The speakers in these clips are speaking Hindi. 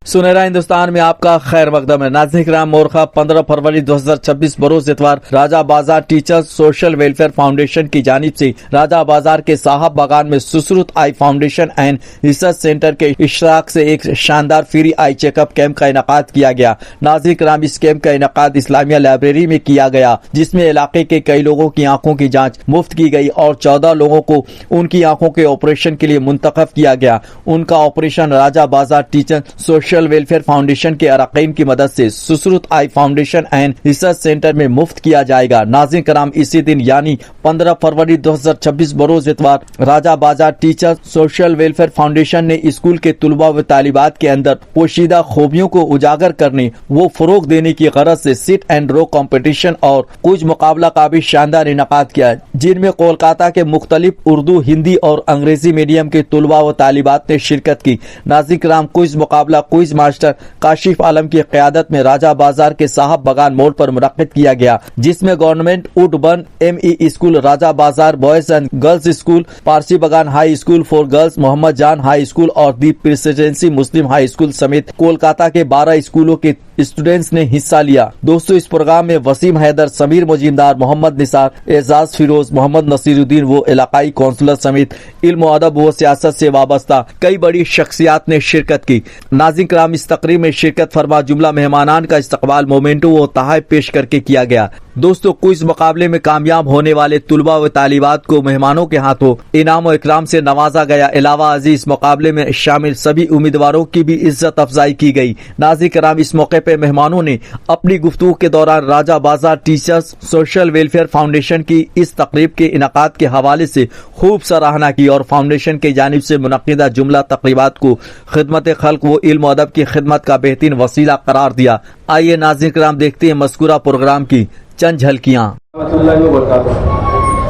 सुनहरा हिंदुस्तान में आपका खैर मकदम है। नाज़रीन किराम, मोरखा 15 फरवरी 2026 बरोज इतवार राजा बाजार टीचर्स सोशल वेलफेयर फाउंडेशन की जानिब से राजा बाजार के साहब बागान में सुसरुत आई फाउंडेशन एंड रिसर्च सेंटर के इश्तराक से एक शानदार फ्री आई चेकअप कैंप का इनेकाद किया गया। नाज़रीन किराम, इस कैंप का इनेकाद इस्लामिया लाइब्रेरी में किया गया, जिसमें इलाके के कई लोगों की आंखों की जाँच मुफ्त की गई और 14 लोगों को उनकी आंखों के ऑपरेशन के लिए मुंतखब किया गया। उनका ऑपरेशन राजा बाजार टीचर सोशल वेलफेयर फाउंडेशन के अरकान की मदद से सुसरुत आई फाउंडेशन एंड रिसर्च सेंटर में मुफ्त किया जाएगा। नाज़रीन कराम, इसी दिन यानी 15 फरवरी 2026 बरोज इतवार राजा बाजार टीचर सोशल वेलफेयर फाउंडेशन ने स्कूल के तुलबा व तालिबात के अंदर पोशीदा खूबियों को उजागर करने वो फरोग देने की गरज से सिट एंड रो कॉम्पिटिशन और कुछ मुकाबला का भी शानदार इनेकाद किया, जिनमें कोलकाता के मुख्तलिफ उर्दू, हिंदी और अंग्रेजी मीडियम के तुलबा व तालिबात ने शिरकत की। नाज़रीन कराम, क्विज मुकाबला क्विज मास्टर काशिफ आलम की क़यादत में राजा बाजार के साहब बागान मोड़ पर मुनक्किद किया गया, जिसमें government Woodburn ME school, Raja Bazar boys and girls school, Parsi Bagan high school for girls, Mohammad Jan high school और the Presidency Muslim high school समेत कोलकाता के 12 स्कूलों के स्टूडेंट्स ने हिस्सा लिया। दोस्तों, इस प्रोग्राम में वसीम हैदर, समीर मुजीमदार, मोहम्मद निसार, एजाज फिरोज, मोहम्मद नसीरुद्दीन वो इलाकाई काउंसलर समेत इल्म व अदब व सियासत से वाबस्ता कई बड़ी शख्सियात ने शिरकत की। नाज़रीन कराम, इस तकरीब में शिरकत फरमा जुमला मेहमानान का इस्तकबाल मोमेंटो व तोहफे पेश करके किया गया। दोस्तों, क्विज मुकाबले में कामयाब होने वाले तुलबा व तालिबात को मेहमानों के हाथों इनाम व इकराम से नवाजा गया। अलावा अजीज मुकाबले में शामिल सभी उम्मीदवारों की भी इज्जत अफजाई की गई। नाज़रीन कराम, इस मौके पे मेहमानों ने अपनी गुफ्तगू के दौरान राजा बाजार टीचर्स सोशल वेलफेयर फाउंडेशन की इस तकरीब के इनेकाद के हवाले से खूब सराहना की और फाउंडेशन की जानिब से मुनक्किदा जुमला तकरीबात को खिदमत खल्क व इल्म व अदब की खिदमत का बेहतरीन वसीला करार दिया। आइए नाज़रीन कराम, देखते हैं मज़कूरा प्रोग्राम की चंद झलकियाँ।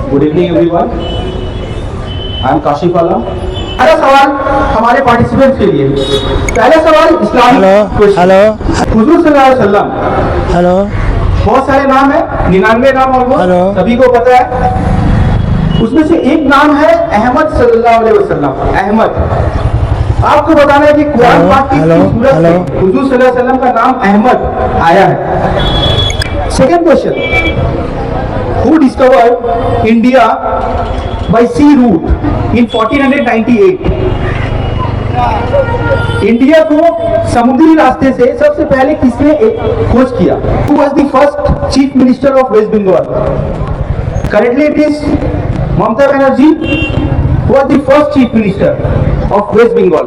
Good evening everyone, I am Kashif Alam. पहला सवाल हमारे पार्टिसिपेंट्स के लिए। पहला सवाल इस्लामिक क्वेश्चन। हुजूर सल्लल्लाहु अलैहि वसल्लम। हेलो। बहुत सारे नाम है, 99 नाम ऑलमोस्ट सभी को पता है। उसमें से एक नाम है अहमद सल्लल्लाहु अलैहि वसल्लम। अहमद, आपको बताना है कि कुरान पाक की सूरत में हुजूर सल्लल्लाहु अलैहि वसल्लम का नाम अहमद आया है। Second question, who discovered India by sea route in 1498? India को समुद्री रास्ते से सबसे पहले किसने खोज किया? Who was the first chief minister of West Bengal? Currently it is Mamata Banerjee, who was the first chief minister of West Bengal.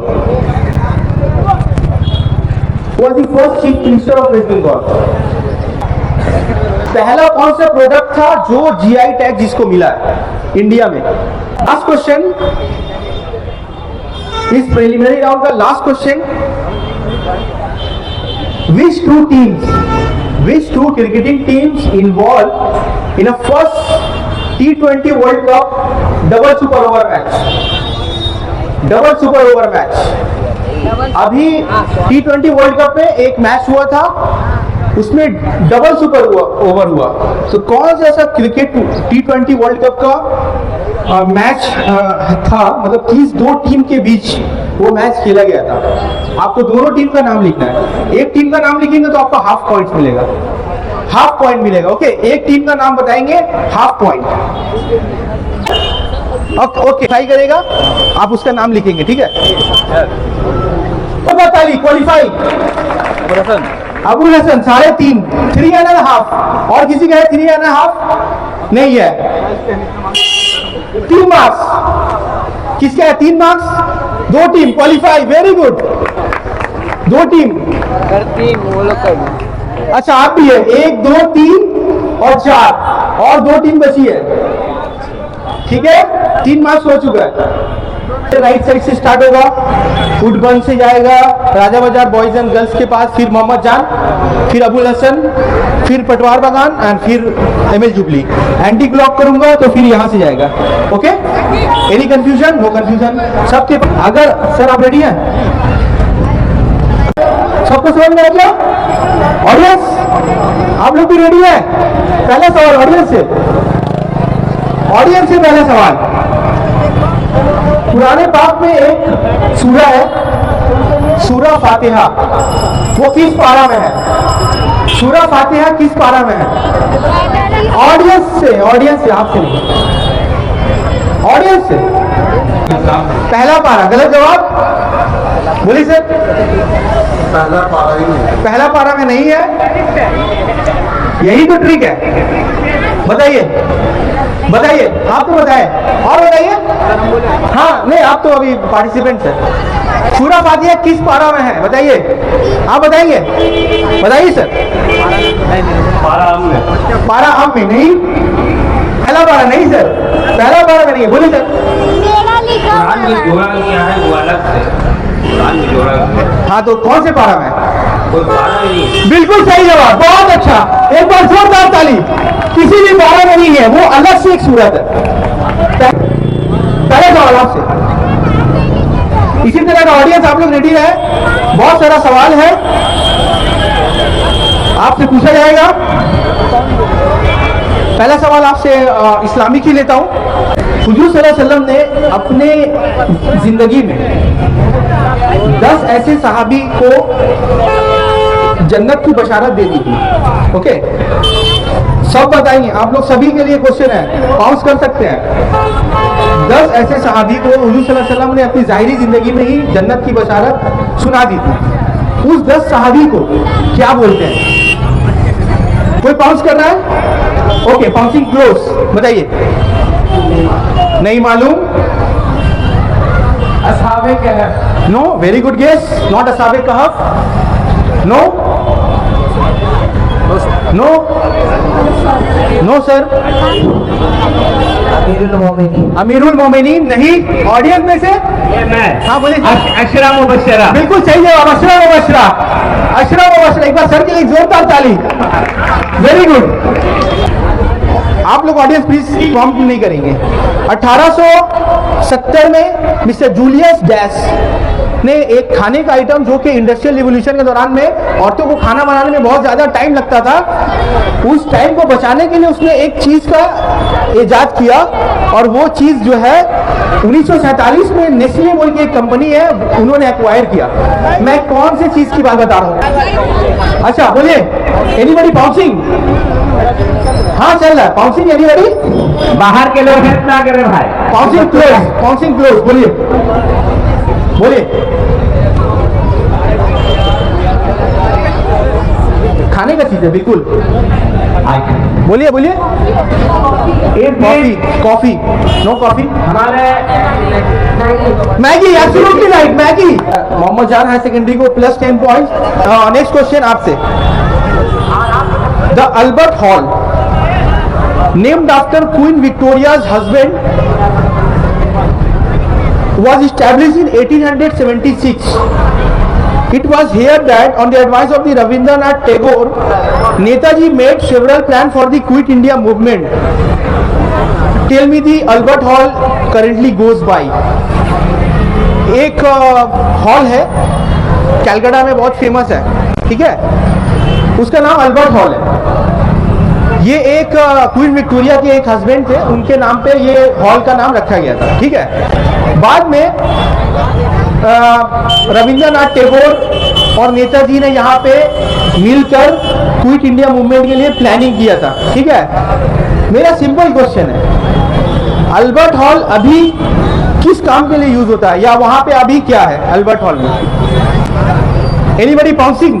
Who was the first chief minister of West Bengal? पहला कौन सा प्रोडक्ट था जो GI टैग जिसको मिला है इंडिया में? लास्ट क्वेश्चन, इस प्रिलिमिनरी राउंड का last question, which two cricketing teams involved in a first T20 World Cup double super over match? अभी T20 वर्ल्ड कप में एक मैच हुआ था, उसमें डबल सुपर ओवर हुआ। तो कौन सा ऐसा क्रिकेट T20 वर्ल्ड कप का मैच था, मतलब किस दो टीम के बीच वो मैच खेला गया था? आपको दोनों टीम का नाम लिखना है। एक टीम का नाम लिखेंगे तो आपको हाफ पॉइंट मिलेगा। ओके, एक टीम का नाम बताएंगे, हाफ पॉइंट। ओके, ट्राई करेगा, आप उसका नाम लिखेंगे, ठीक है? क्वालिफाई अबुल हसन 3.5, 3.5। और किसी का है 3.5? नहीं है। 3 मार्क्स किसका है? 3 marks. 2 team qualify, very good. 2 team. अच्छा, आप भी है। 1, 2, 3 और 4 और 2 टीम बची है, ठीक है? 3 मार्क्स हो चुका है। राइट साइड से स्टार्ट होगा, वुडबर्न से जाएगा राजा बाजार बॉयज एंड गर्ल्स के पास, फिर मोहम्मद जान, फिर अबुल हसन, फिर पटवार बागान एंड फिर ML जुबली। एंटी क्लॉक करूंगा तो फिर यहां से जाएगा। Okay, any confusion? No confusion सबके। अगर सर आप रेडी हैं? सबको समझ में आ गया? ऑडियंस आप लोग भी रेडी है? पहला सवाल ऑडियंस से पहला सवाल। कुरान पाक में एक सूरा है सूरह फातिहा वो किस पारा में है? सूरह फातिहा किस पारा में है? ऑडियंस से आपसे नहीं, ऑडियंस से। पहला पारा गलत जवाब, बोलिए सर। पहला पारा में नहीं है, यही तो ट्रिक है। बताइए बताइए, आप तो बताए, और बताइए। हाँ नहीं, आप तो अभी पार्टिसिपेंट है। सूरह फातिहा किस पारा में है बताइए, आप बताएंगे? बताइए सर। पारा आम में नहीं, पहला पारा नहीं सर, पहला पारा में नहीं है, बोलिए सर। हाँ तो कौन से पारा में? बिल्कुल सही जवाब, बहुत अच्छा, एक बार जोरदार ताली। किसी भी पारा में नहीं है, वो अलग से एक सूरत है। पहले सवाल आपसे, इसी तरह का ऑडियंस आप लोग रेडी रहे, बहुत सारा सवाल है आपसे पूछा जाएगा। पहला सवाल आपसे इस्लामिक ही लेता हूं। हुजूर सल्लल्लाहु अलैहि वसल्लम ने अपने जिंदगी में 10 ऐसे सहाबी को जन्नत की बशारत दे दी थी। ओके, सब बताएंगे आप लोग, सभी के लिए क्वेश्चन है, पाउस कर सकते हैं। 10 ऐसे सहाबी को हुजूर सल्लल्लाहु अलैहि वसल्लम ने अपनी जाहिरी जिंदगी में ही जन्नत की बशारत सुना दी थी। उस 10 सहाबी को क्या बोलते हैं? कोई पाउस कर रहा है? ओके, पाउसिंग क्लोज, बताइए। नहीं मालूम? असहाबे कहफ। No, very good guess, not असहाबे कहफ। No no no sir. अमीरुल मोमिनीन नहीं। ऑडियंस में से हाँ बोलिए। अशरा मुबशरा, बिल्कुल सही जवाब, अशरा मुबशरा। अशरा मुबशरा, एक बार सर के लिए जोरदार ताली। Very good. आप लोग ऑडियंस प्लीज कॉम्प नहीं करेंगे। 1870 में मिस्टर जूलियस डैश ने एक खाने का आइटम, जो कि इंडस्ट्रियल रिवॉल्यूशन के दौरान में औरतों को खाना बनाने में बहुत ज्यादा टाइम लगता था, उस टाइम को बचाने के लिए उसने एक चीज का इजाद किया, और वो चीज जो है 1947 में नेस्ले बोल की एक कंपनी है, उन्होंने एक्वायर किया। मैं कौन सी चीज की बात बता रहा हूँ? अच्छा बोलिए, एनीबॉडी पाउसिंग? हाँ चल रहा है पाउसिंग, एनीबॉडी? बाहर के लोग हेल्प ना करें भाई। पाउसिंग क्लोज, पाउसिंग क्लोज, बोलिए बोलिए। खाने का चीज है बिल्कुल, बोलिए बोलिए। Coffee, coffee, no coffee. हमारे Maggi, absolutely right, Maggi. Mohammad Jan higher secondary को प्लस 10 पॉइंट्स। नेक्स्ट क्वेश्चन आपसे। The Albert Hall named after Queen Victoria's husband was established in 1876. It was here that, on the advice of the Rabindranath Tagore, Netaji made several plans for the Quit India movement. Tell me the Albert Hall currently goes by. एक हॉल है कैलकाटा में, बहुत फेमस है, ठीक है, उसका नाम अल्बर्ट हॉल है। ये एक क्वीन विक्टोरिया के एक हस्बैंड थे, उनके नाम पे ये हॉल का नाम रखा गया था, ठीक है। बाद में रविंद्रनाथ टैगोर और नेताजी ने यहाँ पे मिलकर क्विट इंडिया मूवमेंट के लिए प्लानिंग किया था, ठीक है। मेरा सिंपल क्वेश्चन है, अल्बर्ट हॉल अभी किस काम के लिए यूज होता है, या वहां पे अभी क्या है अल्बर्ट हॉल में? एनीबॉडी पाउंसिंग?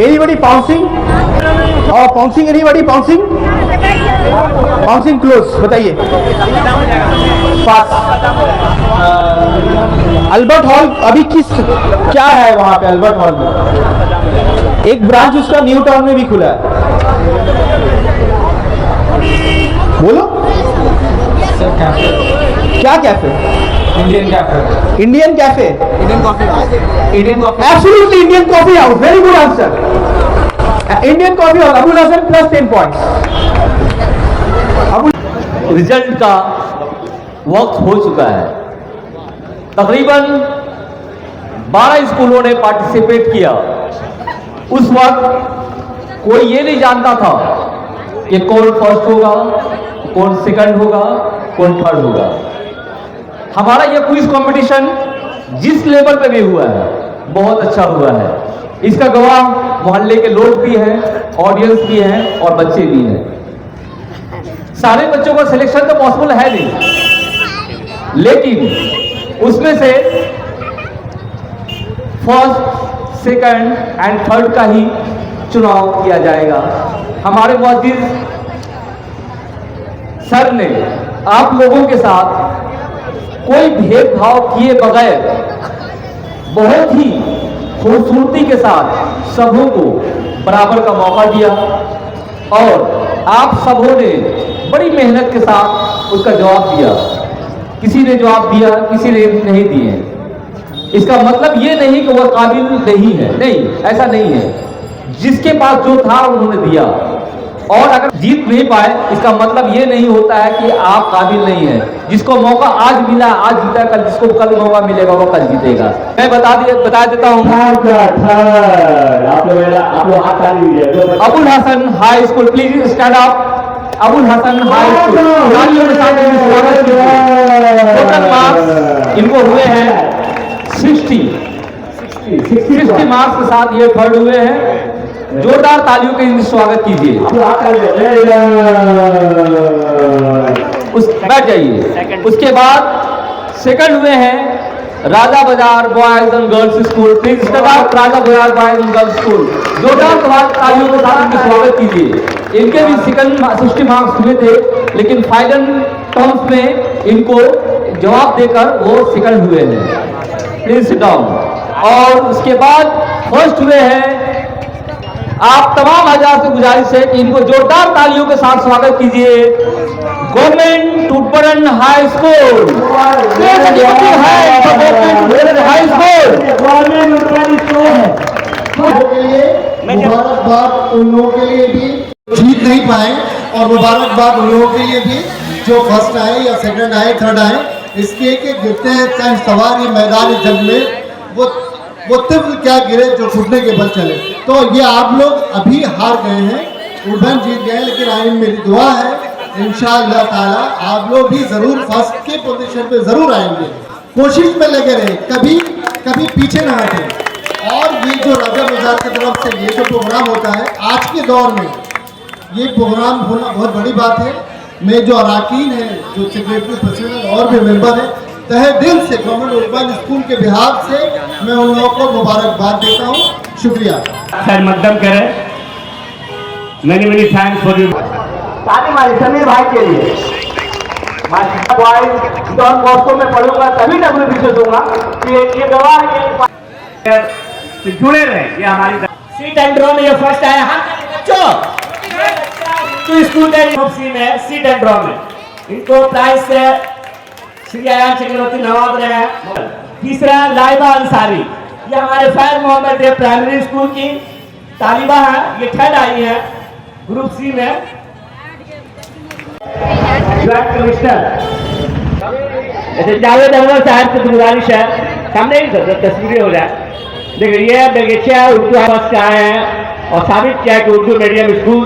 एनीबॉडी पाउंसिंग? और पाउंसिंग, एनीबॉडी पाउंसिंग? पाउंसिंग क्लोज, बताइए। पास। अल्बर्ट हॉल अभी किस, क्या है वहां पे अल्बर्ट हॉल में? एक ब्रांच उसका न्यू टाउन में भी खुला है, बोलो क्या cafe? Indian cafe. Indian cafe? Indian coffee house. Indian coffee, absolutely Indian coffee house, very good answer. Indian coffee house, Abul Hasan plus 10 points. Result का वक्त हो चुका है। तकरीबन 12 स्कूलों ने पार्टिसिपेट किया। उस वक्त कोई ये नहीं जानता था कि कौन फर्स्ट होगा, कौन सेकंड होगा, कौन थर्ड होगा। हमारा ये क्विज कंपटीशन जिस लेवल पे भी हुआ है बहुत अच्छा हुआ है। इसका गवाह मोहल्ले के लोग भी हैं, ऑडियंस भी हैं और बच्चे भी हैं। सारे बच्चों का सिलेक्शन तो पॉसिबल है नहीं, लेकिन उसमें से फर्स्ट, सेकंड एंड थर्ड का ही चुनाव किया जाएगा। हमारे मुअज्जिज सर ने आप लोगों के साथ कोई भेदभाव किए बगैर बहुत ही खूबसूरती के साथ सबों को बराबर का मौका दिया और आप सबों ने बड़ी मेहनत के साथ उसका जवाब दिया। किसी ने जवाब दिया, किसी ने नहीं दिए। इसका मतलब ये नहीं कि वह काबिल नहीं है, नहीं, ऐसा नहीं है। जिसके पास जो था उन्होंने दिया, और अगर जीत नहीं पाए इसका मतलब ये नहीं होता है कि आप काबिल नहीं है। जिसको मौका आज मिला आज जीता, कल जिसको कल मौका मिलेगा वो कल जीतेगा। मैं बता देता हूँ, Abul Hasan high school, please stand up. Abul Hasan high school, total marks इनको हुए हैं 60 मार्क्स के साथ ये थर्ड हुए हैं। जोरदार तालियों के स्वागत कीजिए। बैठ जाइए। उसके बाद सेकंड हुए हैं Raja Bazar boys and girls school, please stand up. Raja Bazar boys and girls school, जोरदार तालियों के साथ इनका स्वागत कीजिए। इनके भी सेकंड 60 मार्क्स हुए थे, लेकिन फाइनल टर्म्स में इनको जवाब देकर वो सेकंड हुए हैं। Please sit down. और उसके बाद फर्स्ट हुए हैं, आप तमाम आजाद से गुजारिश है कि इनको जोरदार तालियों के साथ स्वागत कीजिए। Government Woodburn high school, high school के लिए मुबारकबाद उन लोगों के लिए भी जीत नहीं पाए, और मुबारकबाद उन लोगों के लिए भी जो फर्स्ट आए या सेकंड आए, थर्ड आए। इसके के गिरते हैं चाहे सवार ये मैदान जंग में वो तिब्र क्या गिरे जो घुटने के बल चले। तो ये आप लोग अभी हार गए हैं, उड़न जीत गए, लेकिन आइन मेरी दुआ है इंशाअल्लाह ताला आप लोग भी जरूर फर्स्ट के पोजीशन पे जरूर आएंगे। कोशिश में लगे रहे, कभी पीछे ना हटे। और ये जो राजा बाजार की तरफ से ये जो प्रोग्राम होता है आज के दौर में, ये प्रोग्राम होना बहुत बड़ी बात है। मैं जो अराकीन है, जो सेक्रेटरी प्रेसिडेंट और भी मेंबर है, तहे दिल से गवर्नमेंट उर्बन स्कूल के बिहार से मैं उन लोगों को मुबारकबाद देता हूँ। शुक्रिया। सर मकदम करें। Many thanks for you. ताली मारी समीर भाई के लिए। डॉन बॉस्को में पढ़ूंगा तभी डब्ल्यू से दूंगा कि ये गवाह तो जुड़े रहे। ये हमारी सीट एंड ड्रॉ में ये फर्स्ट आया। हम बच्चों तो स्कूल में सीट एंड ड्रॉ में इनको प्राइज से श्री आयान चक्रवर्ती नवाब रहे हैं। तीसरा लाइबा अंसारी, ये हमारे फैज मोहम्मद प्राइमरी स्कूल की तालिबा है, ये थर्ड आई है ग्रुप सी में। ज्वाइंट कमिश्नर जावेद अहमद साहब से गुजारिश है, सामने ही तस्वीरें हो जाए। देखिए ये बगीचा उर्दू हवस से आए हैं और साबित किया कि उर्दू मीडियम स्कूल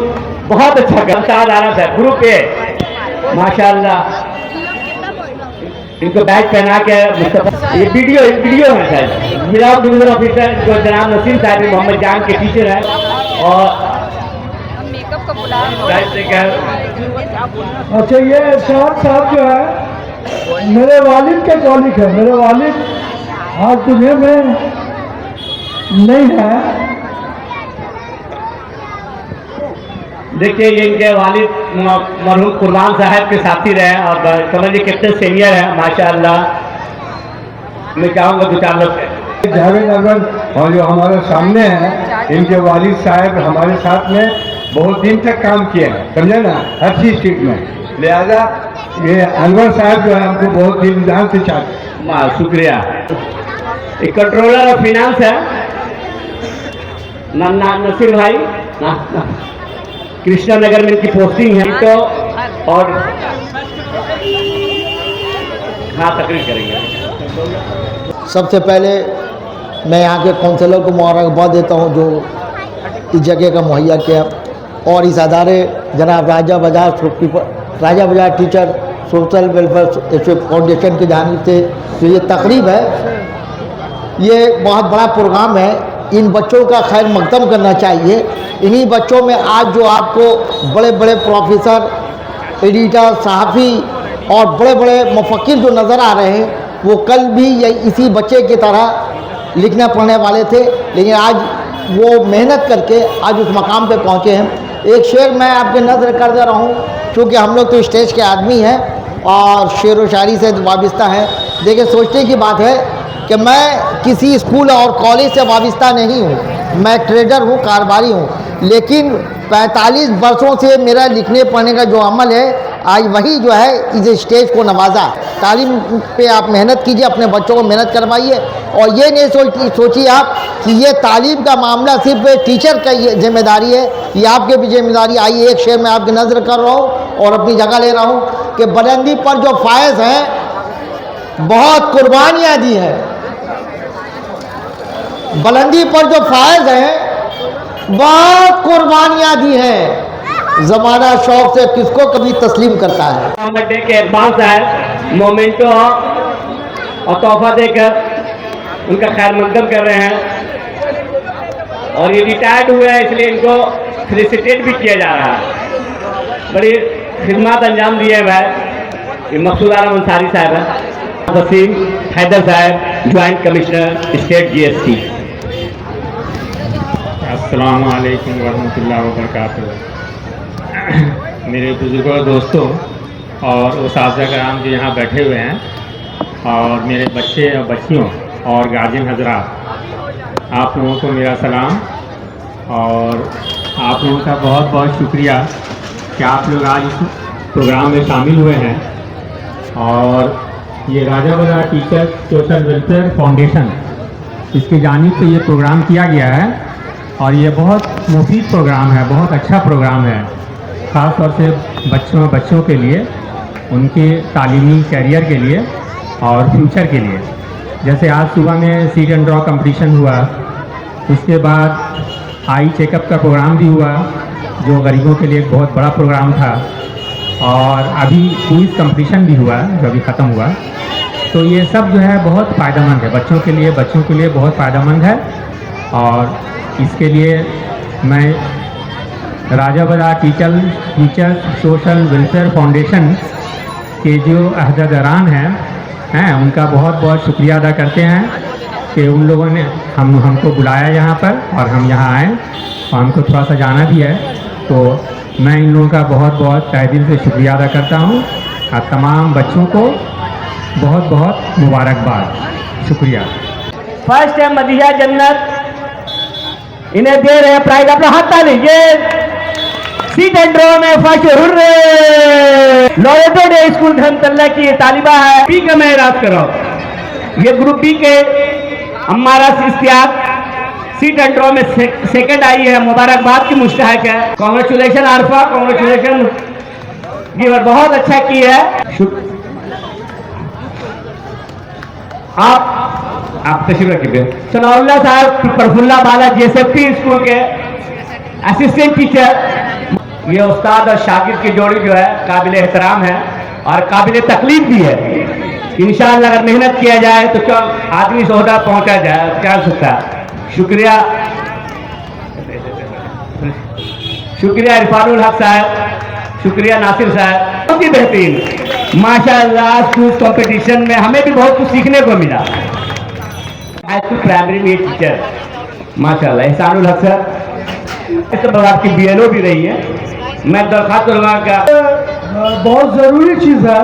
बहुत अच्छा करता है। ग्रुप ए माशाल्लाह, इनको बैच पहना के ये वीडियो है सर। ब्लॉक डिवीजन ऑफिसर जो जनाब नसीम साहब मोहम्मद जान के टीचर हैं और अच्छा ये इरशाद साहब जो है मेरे वालिद के कॉलिक है। मेरे वालिद आज दुनिया में नहीं है। देखिए ये इनके वालिद मरहूम कुर्बान साहब के साथी रहे और समझिए कितने सीनियर हैं माशाअल्लाह। मैं चाहूँगा दो चार लोग जावेद अहमद और जो हमारे सामने हैं, इनके वालिद साहब हमारे साथ में बहुत दिन तक काम किए हैं, समझे ना, हर चीज स्ट्रीट में। लिहाजा ये अनवर साहब जो है हमको बहुत दिल जान से चाहते। शुक्रिया। एक कंट्रोलर ऑफ फिनांस है नसीर भाई कृष्णा नगर में इनकी पोस्टिंग है। तो और हाँ तकरीर करेंगे। सबसे पहले मैं यहाँ के काउंसलर को मुबारकबाद देता हूँ जो इस जगह का मुहैया किया, और इस अदारे जनाब राजा बाजार टीचर सोशल वेलफेयर फाउंडेशन की जानिब से जो ये तकरीब है ये बहुत बड़ा प्रोग्राम है। इन बच्चों का खैर मकदम करना चाहिए। इन्हीं बच्चों में आज जो आपको बड़े बड़े प्रोफेसर, एडिटर, सहाफ़ी और बड़े बड़े मुफक्किर जो नज़र आ रहे हैं, वो कल भी इसी बच्चे की तरह लिखने पढ़ने वाले थे, लेकिन आज वो मेहनत करके आज उस मकाम पे पहुँचे हैं। एक शेर मैं आपके नज़र कर दे रहा हूँ, क्योंकि हम लोग तो स्टेज के आदमी हैं और शेर व शायरी से वाबस्ता हैं। देखिए, सोचने की बात है कि मैं किसी स्कूल और कॉलेज से वाबस्ता नहीं हूँ, मैं ट्रेडर हूँ, कारोबारी हूँ, लेकिन 45 वर्षों से मेरा लिखने पढ़ने का जो अमल है, आज वही जो है इस स्टेज को नवाजा। तालीम पे आप मेहनत कीजिए, अपने बच्चों को मेहनत करवाइए, और ये नहीं सोचिए आप कि ये तालीम का मामला सिर्फ टीचर का जिम्मेदारी है, ये आपके भी जिम्मेदारी। आइए, एक शेर मैं आपकी नज़र कर रहा हूँ और अपनी जगह ले रहा हूँ कि बुलंदी पर जो फायज हैं बहुत कुर्बानियाँ दी हैं, बुलंदी पर जो फायज हैं बहुत कुर्बानियाँ दी हैं, ज़माना शौक से किसको कभी तस्लीम करता है। बर्थडे के एडवांस है मोमेंटो और तोहफा देकर उनका खैर मकदम कर रहे हैं, और ये रिटायर्ड हुए हैं इसलिए इनको फेलिसिटेट भी किया जा रहा है। बड़ी खिदमत अंजाम दिए भाई। ये मकसूद आलम अंसारी साहब हैं, वसीम हैदर साहब, ज्वाइंट कमिश्नर स्टेट GST। अस्सलाम वालेकुम वरहमतुल्लाहि वबरकातुहू। मेरे बुजुर्गों, दोस्तों और उस्ताज़ कराम जो यहाँ बैठे हुए हैं, और मेरे बच्चे और बच्चियों और गार्जियन हजरात, आप लोगों को मेरा सलाम और आप लोगों का बहुत बहुत शुक्रिया कि आप लोग आज इस प्रोग्राम में शामिल हुए हैं। और ये राजा बाजार टीचर्स सोशल वेलफेयर फाउंडेशन, इसकी जानिब से ये प्रोग्राम किया गया है, और ये बहुत मुफीद प्रोग्राम है, बहुत अच्छा प्रोग्राम है, ख़ास तौर से बच्चों के लिए, उनके तालीमी कैरियर के लिए और फ्यूचर के लिए। जैसे आज सुबह में सीट एंड ड्रॉ कंपटीशन हुआ, उसके बाद आई चेकअप का प्रोग्राम भी हुआ जो गरीबों के लिए एक बहुत बड़ा प्रोग्राम था, और अभी क्विज़ कंपटीशन भी हुआ जो अभी ख़त्म हुआ। तो ये सब जो है बहुत फ़ायदेमंद है बच्चों के लिए बहुत फ़ायदेमंद है। और इसके लिए मैं राजा बाजार टीचर्स सोशल वेलफेयर फाउंडेशन के जो अहदेदारान हैं उनका बहुत बहुत शुक्रिया अदा करते हैं कि उन लोगों ने हमको बुलाया यहाँ पर, और हम यहाँ आए और हमको थोड़ा सा जाना भी है। तो मैं इन लोगों का बहुत बहुत तहे दिल से शुक्रिया अदा करता हूँ, और तमाम बच्चों को बहुत बहुत मुबारकबाद। शुक्रिया। फर्स्ट है मदीहा जन्नत, इन्हें दे रहे हैं प्राइज। अपना हाथ ताली। ये सीट एंड ड्रॉ में first Loreto day school Dharmatala की तालिबा है। बी का मैं इराद कर रहा हूँ, ये ग्रुप बी के Ammara Ishtiaq seat and draw में सेकंड आई है, मुबारकबाद की मुस्तहक है। कांग्रेचुलेशन आरफा, कांग्रेचुलेशन गिवर, बहुत अच्छा की है। आप तशरीफ रखिए। सनाउल्ला साहब प्रफुल्ला बाला JSFT स्कूल के असिस्टेंट टीचर। ये उस्ताद और शागिर्द की जोड़ी जो है काबिल एहतराम है और काबिल तकलीफ भी है। इंशाअल्लाह अगर मेहनत किया जाए तो क्या आदमी से ओहदा पहुंचा जाए, क्या सकता है। शुक्रिया इरफानुल हक साहब, शुक्रिया नासिर साहब, बहुत ही बेहतरीन माशाअल्लाह। स्कूल कंपटीशन में हमें भी बहुत कुछ सीखने को मिला। हाई स्कूल प्राइमरी में टीचर माशाअल्लाह एहसानुल हक साहब, इस बार आपकी BLO भी रही है। मैं दरख्वास्त करूँगा क्या बहुत ज़रूरी चीज़ है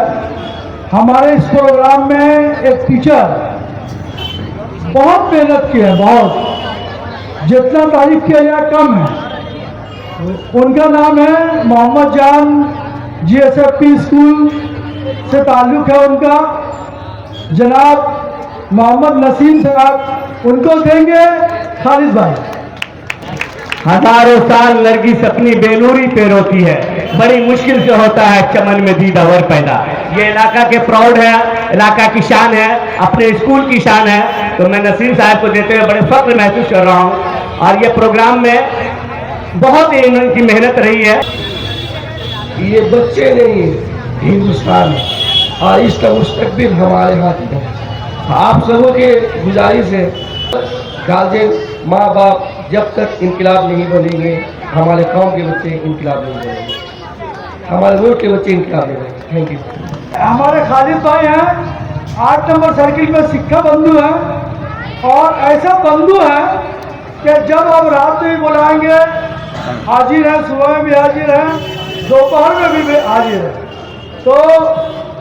हमारे इस प्रोग्राम में। एक टीचर बहुत मेहनत की है, बहुत, जितना तारीफ किया जाए कम है। उनका नाम है मोहम्मद जान, JSFT स्कूल से ताल्लुक़ है उनका। जनाब मोहम्मद नसीम साहब, उनको देंगे खालिद भाई। हजारों साल नरगिस अपनी बेनूरी पे रोती है, बड़ी मुश्किल से होता है चमन में दीदावर पैदा। ये इलाका के प्राउड है, इलाका की शान है, अपने स्कूल की शान है। तो मैं नसीम साहब को देते हुए बड़े फख्र महसूस कर रहा हूँ। और ये प्रोग्राम में बहुत ही इनकी मेहनत रही है। ये बच्चे नहीं, हिंदुस्तान और इसका मुस्तकबिल हमारे हाथ में। आप सबों के गुजारिश है, गार्जियन माँ बाप जब तक इनकलाब नहीं बनेंगे, हमारे गांव के बच्चे इनकलाब नहीं बनेंगे, हमारे रोड के बच्चे इनकलाब नहीं बनेंगे। Thank you. हमारे खालिद भाई हैं, 8 नंबर सर्किल में सिक्का बंधु हैं, और ऐसा बंधु है कि जब हम रात में भी बुलाएंगे हाजिर है, सुबह में भी हाजिर है, दोपहर में भी हाजिर है। तो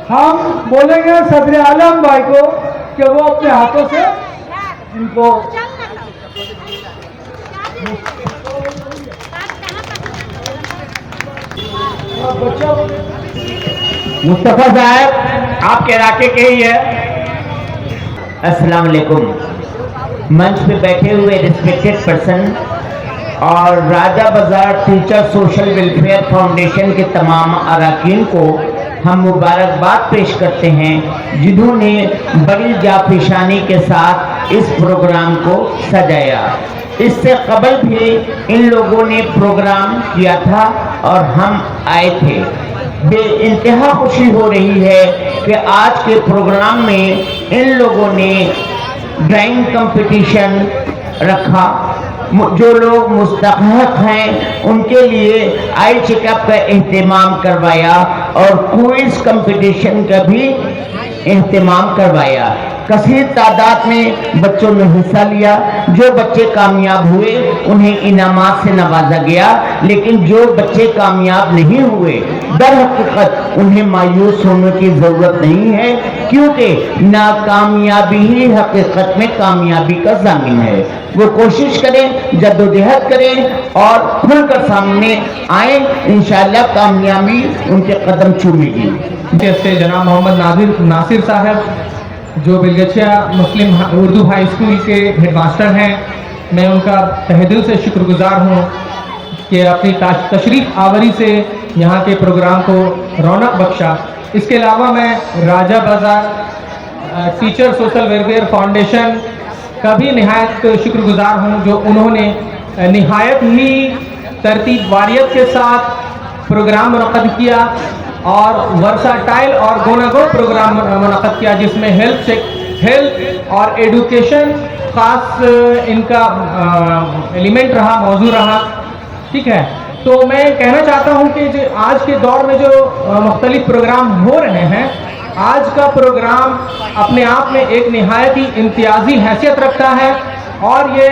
हम बोलेंगे सदर आलम भाई को कि वो अपने हाथों से इनको मुस्तफा साहब आपके इलाके के ही है। अस्सलाम वालेकुम। मंच पे बैठे हुए रिस्पेक्टेड पर्सन और राजा बाजार टीचर सोशल वेलफेयर फाउंडेशन के तमाम अरकान को हम मुबारकबाद पेश करते हैं, जिन्होंने बड़ी जाफिशानी के साथ इस प्रोग्राम को सजाया। इससे कबल भी इन लोगों ने प्रोग्राम किया था और हम आए थे। बेइंतहा खुशी हो रही है कि आज के प्रोग्राम में इन लोगों ने ड्राइंग कंपटीशन रखा। जो लोग मुस्तहक हैं उनके लिए आई चेकअप का एहतमाम करवाया और क्विज कंपटीशन का भी एहतमाम करवाया। कसीर तादाद में बच्चों ने हिस्सा लिया। जो बच्चे कामयाब हुए उन्हें इनामात से नवाजा गया, लेकिन जो बच्चे कामयाब नहीं हुए दर हकीकत उन्हें मायूस होने की जरूरत नहीं है, क्योंकि नाकामयाबी ही हकीकत में कामयाबी का ज़ामिन है। वो कोशिश करें, जद्दोजहद करें और खुलकर सामने आए, इंशाअल्लाह कामयाबी उनके कदम चूमेगी। जैसे जनाब मोहम्मद नासिर साहब जो बिलगछिया मुस्लिम उर्दू हाई स्कूल के हेडमास्टर हैं, मैं उनका तहे दिल से शुक्रगुजार हूँ कि अपनी तशरीफ आवरी से यहाँ के प्रोग्राम को रौनक बख्शा। इसके अलावा मैं राजा बाजार टीचर सोशल वेलफेयर फाउंडेशन का भी नहायत शुक्रगुजार हूँ, जो उन्होंने नहायत ही तरतीब वारियत के साथ प्रोग्राम मुनक़्क़द किया और वर्साटाइल और गोनागो प्रोग्राम मुनक़्क़द किया, जिसमें हेल्थ और एडुकेशन ख़ास इनका एलिमेंट रहा, मौजू रहा। ठीक है, तो मैं कहना चाहता हूं कि जो आज के दौर में जो मुख्तलिफ प्रोग्राम हो रहे हैं, आज का प्रोग्राम अपने आप में एक निहायत ही इम्तियाजी हैसियत रखता है और ये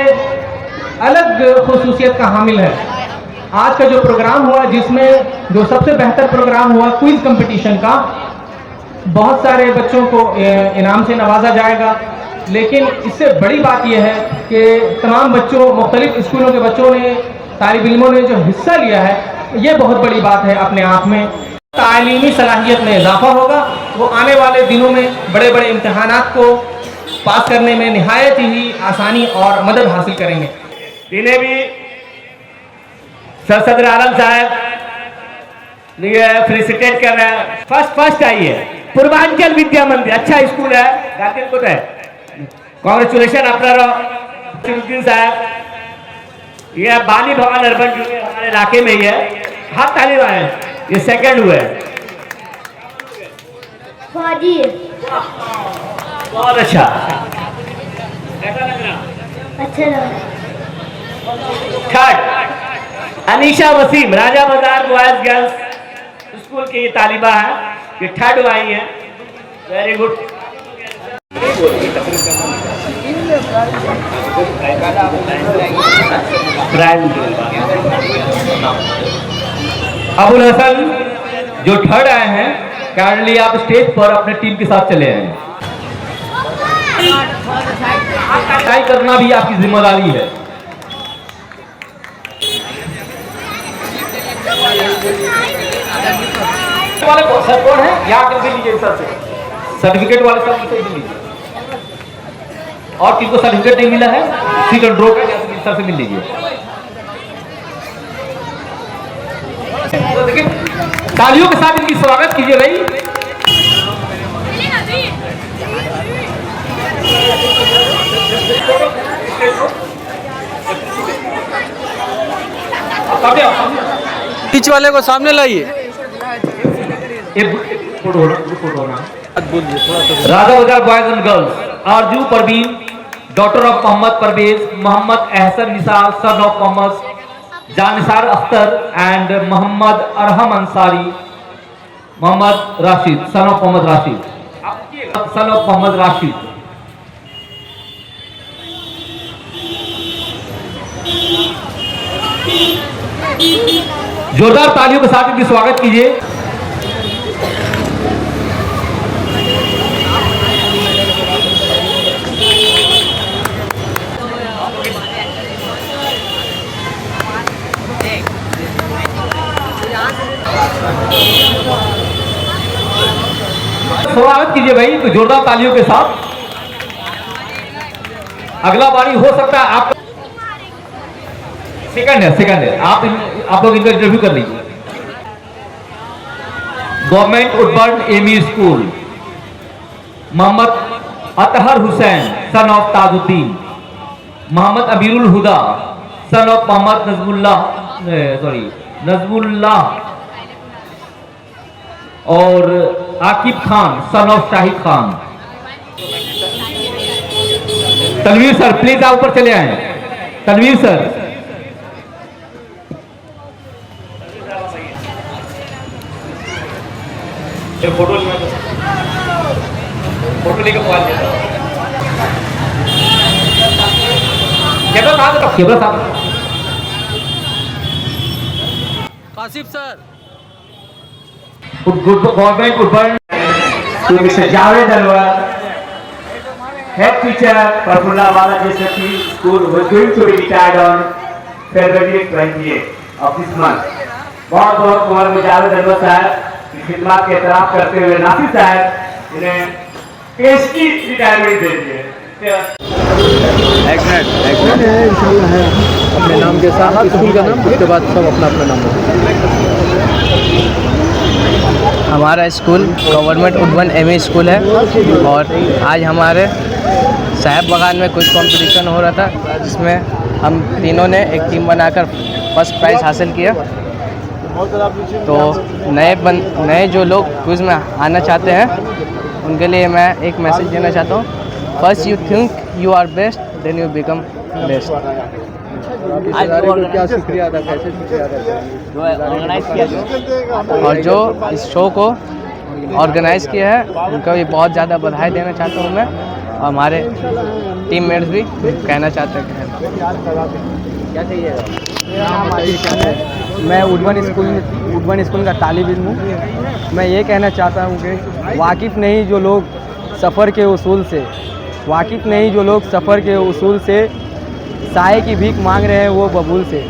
अलग खुसूसियत का हामिल है। आज का जो प्रोग्राम हुआ, जिसमें जो सबसे बेहतर प्रोग्राम हुआ क्विज कंपटीशन का, बहुत सारे बच्चों को इनाम से नवाजा जाएगा। लेकिन इससे बड़ी बात यह है कि तमाम बच्चों, मुख्तलिफ स्कूलों के बच्चों ने, तालिब इल्मों ने जो हिस्सा लिया है, ये बहुत बड़ी बात है अपने आप में। तालीमी सलाहियत में इजाफा होगा, वो आने वाले दिनों में बड़े बड़े इम्तहानात को पास करने में नहायत ही आसानी और मदद हासिल करेंगे। इन्हें भी सदर आलम साहब फेलिसिटेट कर रहे हैं। फर्स्ट आई है पूर्वांचल विद्या मंदिर, अच्छा स्कूल है, गाजीपुर है। कांग्रेचुलेशन अपना साहब। ये बानी भवन अर्बन जूनियर हमारे इलाके में ही है, हाथ ताली आए, ये सेकंड हुए। बहुत अच्छा, कैसा लग रहा? अच्छा लग रहा। थर्ड अनीशा वसीम, राजा बाजार बॉयज गर्ल्स स्कूल की तालिबा है, ये थर्ड आई है। Very good. अबुल हसन जो थर्ड आए हैं, काइंडली आप स्टेज पर अपने टीम के साथ चले आए। ट्राई करना भी आपकी जिम्मेदारी है। वाले सर कौन है? यहाँ के मिल लीजिए सर से, सर्टिफिकेट वाले सर से मिल लीजिए। और किनको सर्टिफिकेट नहीं मिला है, सीट ड्रॉ का सर से मिल लीजिए। तो देखिए, तालियों के साथ इनकी स्वागत कीजिए भाई। बीच वाले को सामने लाइए। राजा Bazar boys and girls Arzoo Parveen, daughter of Mohammad Parvez, Mohammad Ehsan Nisar, son of Mohammad Janisar Akhtar, and Mohammad Arham Ansari, Mohammad Rashid, son of Mohammad Rashid, son of Mohammad Rashid. जोरदार तालियों के साथ इनकी स्वागत कीजिए। स्वागत कीजिए भाई, तो जोरदार तालियों के साथ। अगला बारी हो सकता है आप सेकंड है आप लोग इनका इंटरव्यू कर लीजिए। Government Woodburn ME school, Mohammad Athar Hussain, son of Tajuddin, Mohammad Amirul Huda, son of Mohammad Najmullah, और Aqib Khan, son of Shahid Khan. Tanveer sir please आप ऊपर चले आए। तनवीर सर, फोटो लेकर मोबाइल कैमरा साहब। Kashif sir, government Woodburn to Mr. Javed Alwar, head teacher for Pullawala JSP School, who is going to be retired on February 28th of this month. बहुत बहुत कुमार जावेद अलवर साहब की खिदमत के एतराफ़ करते हुए नासिर साहब इन्हें पेशगी रिटायरमेंट दे दिए। एक मिनट अपने नाम के साथ स्कूल का नाम, उसके बाद सब अपना अपना नाम। हमारा school government Woodburn ME school है और आज हमारे साहब बगान में कुछ कंपटीशन हो रहा था, जिसमें हम तीनों ने एक टीम बनाकर फर्स्ट प्राइज़ हासिल किया। तो नए जो लोग क्विज़ में आना चाहते हैं उनके लिए मैं एक मैसेज देना चाहता हूँ। First you think you are best, then you become best. क्या शुक्रिया अदा, कैसे शुक्रिया अदा और जो इस शो को ऑर्गेनाइज़ किया है उनको भी बहुत ज़्यादा बधाई देना चाहता हूँ मैं, और हमारे टीममेट्स भी कहना चाहते हैं। क्या चाहिए? मैं वुडबर्न स्कूल का तालिब इल्म हूँ। मैं ये कहना चाहता हूँ कि वाकिफ़ नहीं जो लोग सफ़र के उसूल से साए की भीख मांग रहे हैं वो बबूल से।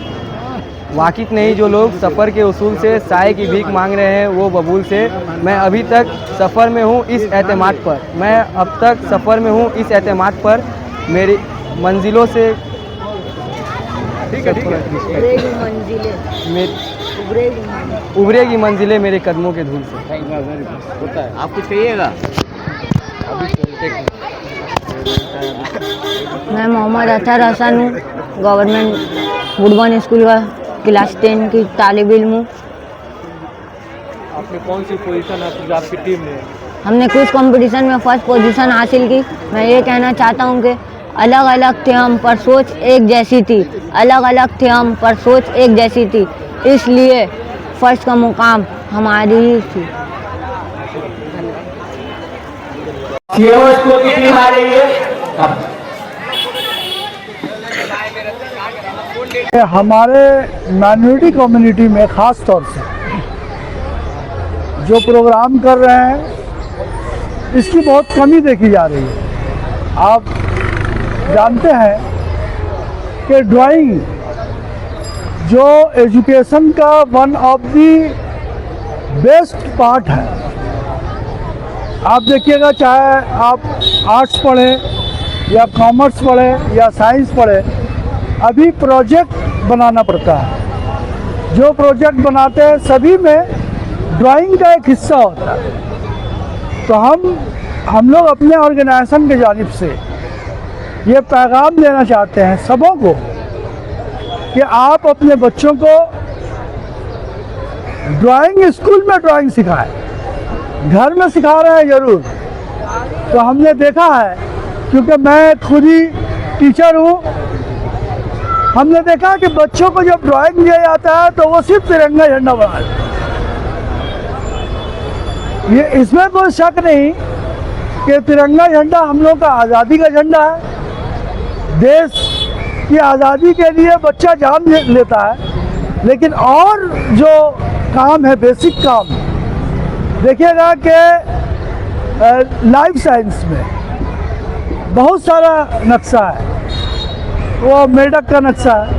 वाकिफ़ नहीं जो लोग सफ़र के उसूल से साए की भीख मांग रहे हैं वो बबूल से। मैं अभी तक सफ़र में हूँ इस एतमाद पर, मेरी मंजिलों से उभरेगी मंजिलें मेरे कदमों के धूल से। आप कुछ कहिएगा? मैं मोहम्मद अतहर हसन हूँ, गवर्नमेंट वुडबर्न स्कूल का क्लास 10 की तालिब इल्म हूँ। आपने कौन सी पोजीशन हासिल, आपकी टीम ने? हमने क्विज कंपटीशन में फर्स्ट पोजीशन हासिल की। मैं ये कहना चाहता हूँ कि अलग अलग थे हम पर सोच एक जैसी थी, इसलिए फर्स्ट का मुकाम हमारी ही थी। स्कूल की टीम आ रही है। हमारे माइनॉरिटी कम्युनिटी में ख़ास तौर से जो प्रोग्राम कर रहे हैं इसकी बहुत कमी देखी जा रही है। आप जानते हैं कि ड्राइंग जो एजुकेशन का one of the best part है। आप देखिएगा, चाहे आप आर्ट्स पढ़ें या कॉमर्स पढ़ें या साइंस पढ़ें, अभी प्रोजेक्ट बनाना पड़ता है। जो प्रोजेक्ट बनाते हैं सभी में ड्राइंग का एक हिस्सा होता है। तो हम लोग अपने ऑर्गेनाइजेशन की जानिब से ये पैगाम देना चाहते हैं सबों को कि आप अपने बच्चों को ड्राइंग स्कूल में ड्राइंग सिखाएं। घर में सिखा रहे हैं ज़रूर, तो हमने देखा है क्योंकि मैं खुद ही टीचर हूँ। हमने देखा कि बच्चों को जब ड्राइंग दिया जाता है तो वो सिर्फ तिरंगा झंडा बनाते हैं। ये इसमें कोई शक नहीं कि तिरंगा झंडा हम लोग का आज़ादी का झंडा है। देश की आज़ादी के लिए बच्चा जान लेता है, लेकिन और जो काम है, बेसिक काम, देखिएगा कि लाइफ साइंस में बहुत सारा नक्शा है। वो मेढक का नक्शा है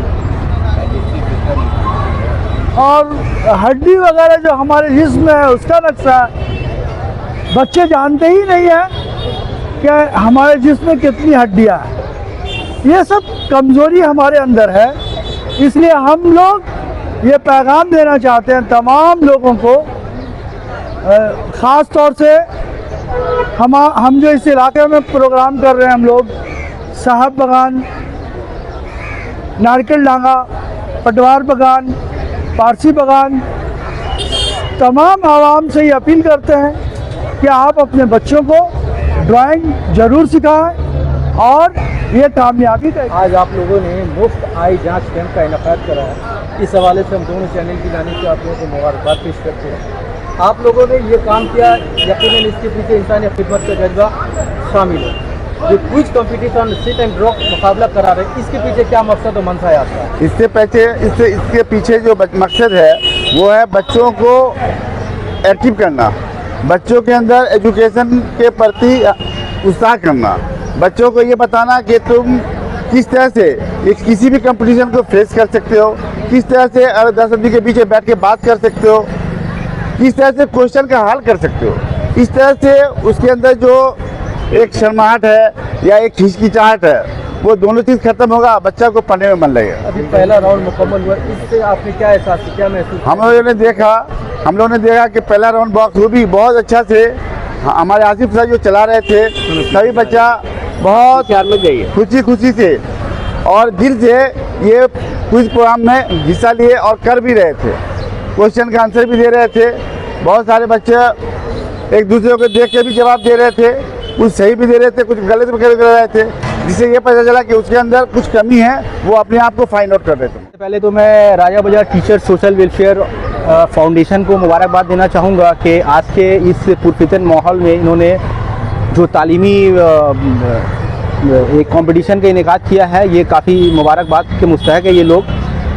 और हड्डी वगैरह जो हमारे जिस्म में है उसका नक्शा है। बच्चे जानते ही नहीं है कि हमारे जिस्म में कितनी हड्डियां हैं। ये सब कमजोरी हमारे अंदर है। इसलिए हम लोग ये पैगाम देना चाहते हैं तमाम लोगों को, ख़ास तौर से हम जो इस इलाके में प्रोग्राम कर रहे हैं, हम लोग साहब बगान, नारियल डांगा, पटवार बगान, पारसी बगान, तमाम आवाम से ये अपील करते हैं कि आप अपने बच्चों को ड्राइंग ज़रूर सिखाएं और ये कामयाबी का। आज आप लोगों ने मुफ्त आई जांच कैंप का इनेकाद करा है। इस हवाले से हम दोनों चैनल की जानिब से आप लोगों को मुबारकबाद पेश करते हैं। आप लोगों ने ये काम किया, यकीनन इसके पीछे इंसानी खिदमत का जज्बा शामिल है। जो quiz competition sit and drop मुकाबला करा रहे, इसके पीछे क्या मकसद और मंशा है आपका? इसके पीछे जो मकसद है वो है बच्चों को एक्टिव करना, बच्चों के अंदर एजुकेशन के प्रति उत्साह करना, बच्चों को ये बताना कि तुम किस तरह से किसी भी कंपटीशन को फेस कर सकते हो, किस तरह से 10 आदमी के पीछे बैठ के बात कर सकते हो, किस तरह से क्वेश्चन का हल कर सकते हो। इस तरह से उसके अंदर जो एक शर्माहट है या एक हिचकिचाहट है, वो दोनों चीज़ खत्म होगा, बच्चा को पढ़ने में मन लगेगा। अभी पहला राउंड मुकम्मल हुआ, इससे आपने क्या एहसास, क्या महसूस? हम लोगों ने देखा कि पहला राउंड बखूबी बहुत अच्छा से हमारे आसिफ साहब जो चला रहे थे, सभी बच्चा बहुत खुशी से और दिल से ये क्विज प्रोग्राम में हिस्सा लिए और कर भी रहे थे, क्वेश्चन का आंसर भी दे रहे थे। बहुत सारे बच्चे एक दूसरे को देख के भी जवाब दे रहे थे, कुछ सही भी दे रहे थे, कुछ गलत भी कर रहे थे, जिससे ये पता चला कि उसके अंदर कुछ कमी है, वो अपने आप को फाइंड आउट कर रहे थे। पहले तो मैं राजा बाजार टीचर सोशल वेलफेयर फाउंडेशन को मुबारकबाद देना चाहूँगा कि आज के इस पुरफितन माहौल में इन्होंने जो तालीमी एक कंपटीशन का इनेकाद किया है, ये काफ़ी मुबारकबाद के मुस्तहक है ये लोग।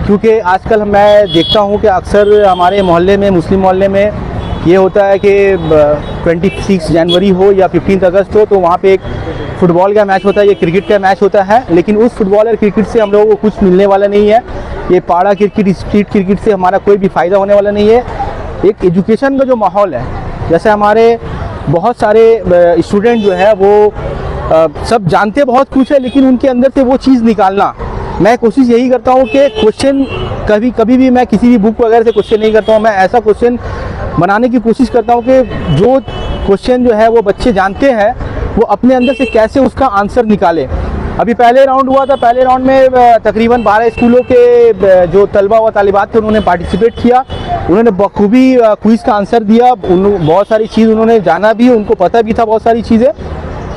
क्योंकि आजकल मैं देखता हूँ कि अक्सर हमारे मोहल्ले में, मुस्लिम मोहल्ले में ये होता है कि 26 जनवरी हो या 15 अगस्त हो तो वहाँ पे एक फुटबॉल का मैच होता है, ये क्रिकेट का मैच होता है, लेकिन उस फुटबॉल और क्रिकेट से हम लोगों को कुछ मिलने वाला नहीं है। ये पाड़ा क्रिकेट, स्ट्रीट क्रिकेट से हमारा कोई भी फ़ायदा होने वाला नहीं है। एक एजुकेशन का जो माहौल है, जैसे हमारे बहुत सारे स्टूडेंट जो है वो सब जानते बहुत कुछ है, लेकिन उनके अंदर से वो चीज़ निकालना, मैं कोशिश यही करता हूँ कि क्वेश्चन कभी भी मैं किसी भी बुक वगैरह से क्वेश्चन नहीं करता हूँ। मैं ऐसा क्वेश्चन बनाने की कोशिश करता हूँ कि जो क्वेश्चन जो है वो बच्चे जानते हैं, वो अपने अंदर से कैसे उसका आंसर निकाले। अभी पहले राउंड हुआ था, पहले राउंड में तकरीबन 12 स्कूलों के जो तलबा व तालिबात थे उन्होंने पार्टिसिपेट किया। उन्होंने बखूबी क्विज़ का आंसर दिया, बहुत सारी चीज़ उन्होंने जाना भी, उनको पता भी था बहुत सारी चीज़ें,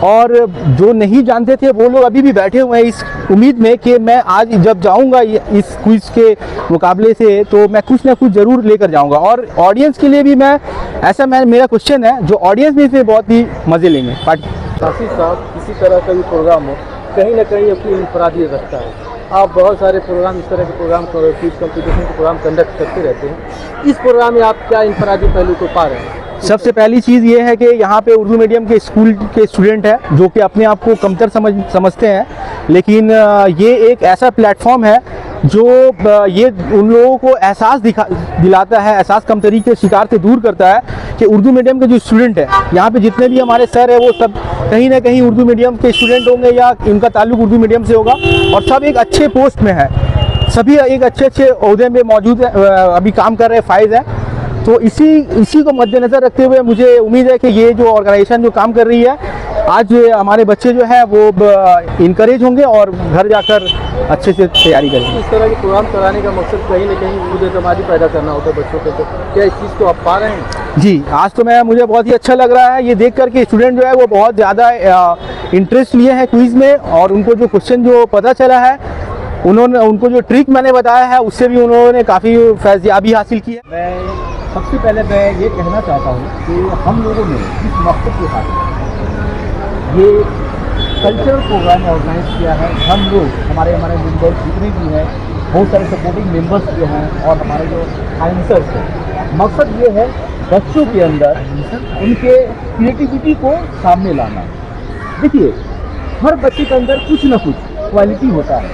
और जो नहीं जानते थे वो लोग अभी भी बैठे हुए हैं इस उम्मीद में कि मैं आज जब जाऊंगा इस क्विज़ के मुकाबले से तो मैं कुछ ना कुछ ज़रूर लेकर जाऊंगा। और ऑडियंस के लिए भी मेरा क्वेश्चन है, जो ऑडियंस में से बहुत ही मज़े लेंगे। नासिर साहब, किसी तरह का भी प्रोग्राम हो, कहीं ना कहीं अपनी इंफरादियत रखता है। आप बहुत सारे प्रोग्राम, इस तरह के प्रोग्राम, क्विज कंपटीशन के प्रोग्राम कंडक्ट करते रहते हैं। इस प्रोग्राम में आप क्या इंफरादी पहलू को पा रहे हैं? सबसे पहली चीज़ ये है कि यहाँ पे उर्दू मीडियम के स्कूल के स्टूडेंट हैं जो कि अपने आप को कमतर समझते हैं, लेकिन ये एक ऐसा प्लेटफॉर्म है जो ये उन लोगों को एहसास दिलाता है, एहसास कमतरी के शिकार से दूर करता है कि उर्दू मीडियम के जो स्टूडेंट हैं, यहाँ पे जितने भी हमारे सर हैं वो सब कहीं ना कहीं उर्दू मीडियम के स्टूडेंट होंगे या इनका ताल्लुक उर्दू मीडियम से होगा, और सब एक अच्छे पोस्ट में है, सभी एक अच्छे ओहदे में मौजूद है, अभी काम कर रहे फाइज हैं। तो इसी को मद्देनज़र रखते हुए मुझे उम्मीद है कि ये जो ऑर्गेनाइजेशन जो काम कर रही है आज हमारे बच्चे जो है वो इनकरेज होंगे और घर जाकर अच्छे से तैयारी करेंगे। इस तरह के प्रोग्राम कराने का मकसद कहीं ना कहीं खुद एतमादी पैदा करना होता है बच्चों को, तो क्या इस चीज़ को आप पा रहे हैं? जी, आज तो मुझे बहुत ही अच्छा लग रहा है ये देख कर के स्टूडेंट जो है वो बहुत ज़्यादा इंटरेस्ट लिए हैं क्विज़ में, और उनको जो क्वेश्चन जो पता चला है उनको जो ट्रिक मैंने बताया है उससे भी उन्होंने काफ़ी फैज़याबी हासिल की है। मैं सबसे पहले ये कहना चाहता हूँ कि हम लोगों ने इस मकसद के साथ ये कल्चरल प्रोग्राम ऑर्गेनाइज किया है। हम लोग हमारे मेंबर्स जितने भी हैं, बहुत सारे सपोर्टिंग मेंबर्स जो हैं और हमारे जो आंसर्स हैं, मकसद ये है बच्चों के अंदर उनके क्रिएटिविटी को सामने लाना। देखिए, हर बच्चे के अंदर कुछ ना कुछ क्वालिटी होता है,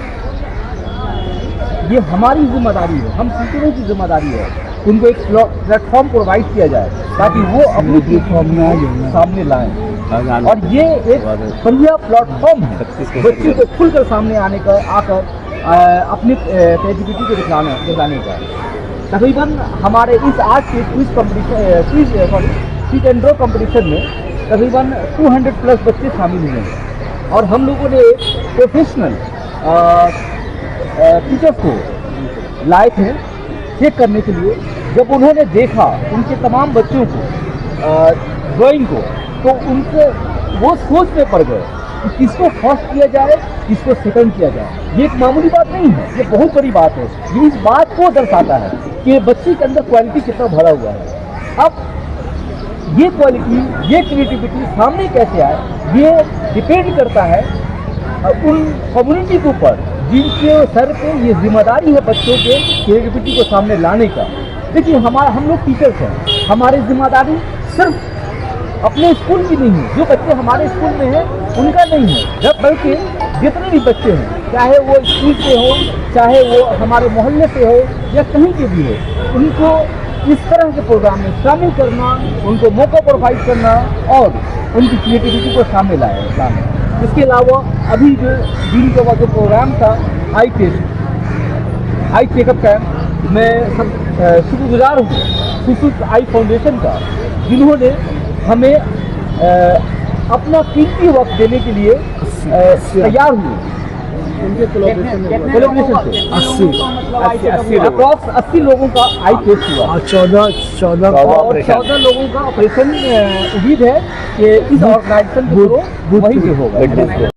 ये हमारी जिम्मेदारी है, हम टीचरों की जिम्मेदारी है उनको एक प्लेटफॉर्म प्रोवाइड किया जाए ताकि वो अपनी क्रिएटिविटी सामने लाएं। और ये एक बढ़िया प्लेटफॉर्म है बच्चे को खुलकर सामने आने का, आकर अपनी क्रिएटिविटी को दिखाने का। तकरीबन हमारे इस आज के क्विज एंड ड्रॉ कंपटीशन में तकरीबन 200+ बच्चे शामिल हुए हैं, और हम लोगों ने एक प्रोफेशनल टीचर्स को लाए थे चेक करने के लिए। जब उन्होंने देखा उनके तमाम बच्चों को ड्राइंग को, तो उनको वो सोच में पड़ गए कि किसको फर्स्ट किया जाए, किसको सेकंड किया जाए। ये एक मामूली बात नहीं है, ये बहुत बड़ी बात है। ये इस बात को दर्शाता है कि बच्चे के अंदर क्वालिटी कितना भरा हुआ है। अब ये क्वालिटी, ये क्रिएटिविटी सामने कैसे आए, ये डिपेंड करता है उन कम्युनिटी के ऊपर जिनके सर पे ये जिम्मेदारी है बच्चों के क्रिएटिविटी को सामने लाने का। देखिए, हम लोग टीचर्स हैं, हमारी जिम्मेदारी सिर्फ अपने स्कूल की नहीं है, जो बच्चे हमारे स्कूल में हैं उनका नहीं है, जब बल्कि जितने भी बच्चे हैं, चाहे वो स्कूल से हो, चाहे वो हमारे मोहल्ले से हो या कहीं के भी हो, उनको इस तरह के प्रोग्राम में शामिल करना, उनको मौका प्रोवाइड करना और उनकी क्रिएटिविटी को सामने लाना। इसके अलावा अभी जो दिन का जो प्रोग्राम था आई चेकअप कैंप, मैं सब शुक्रगुजार हूँ सुसुत आई फाउंडेशन का, जिन्होंने हमें अपना कीमती वक्त देने के लिए तैयार हुए। उनके कोलैबोरेशन से 80 लोगों का आई टेस्ट हुआ, 14 लोगों का ऑपरेशन। उम्मीद है कि इस ऑर्गेनाइजेशन के थ्रू वहीं से होगा।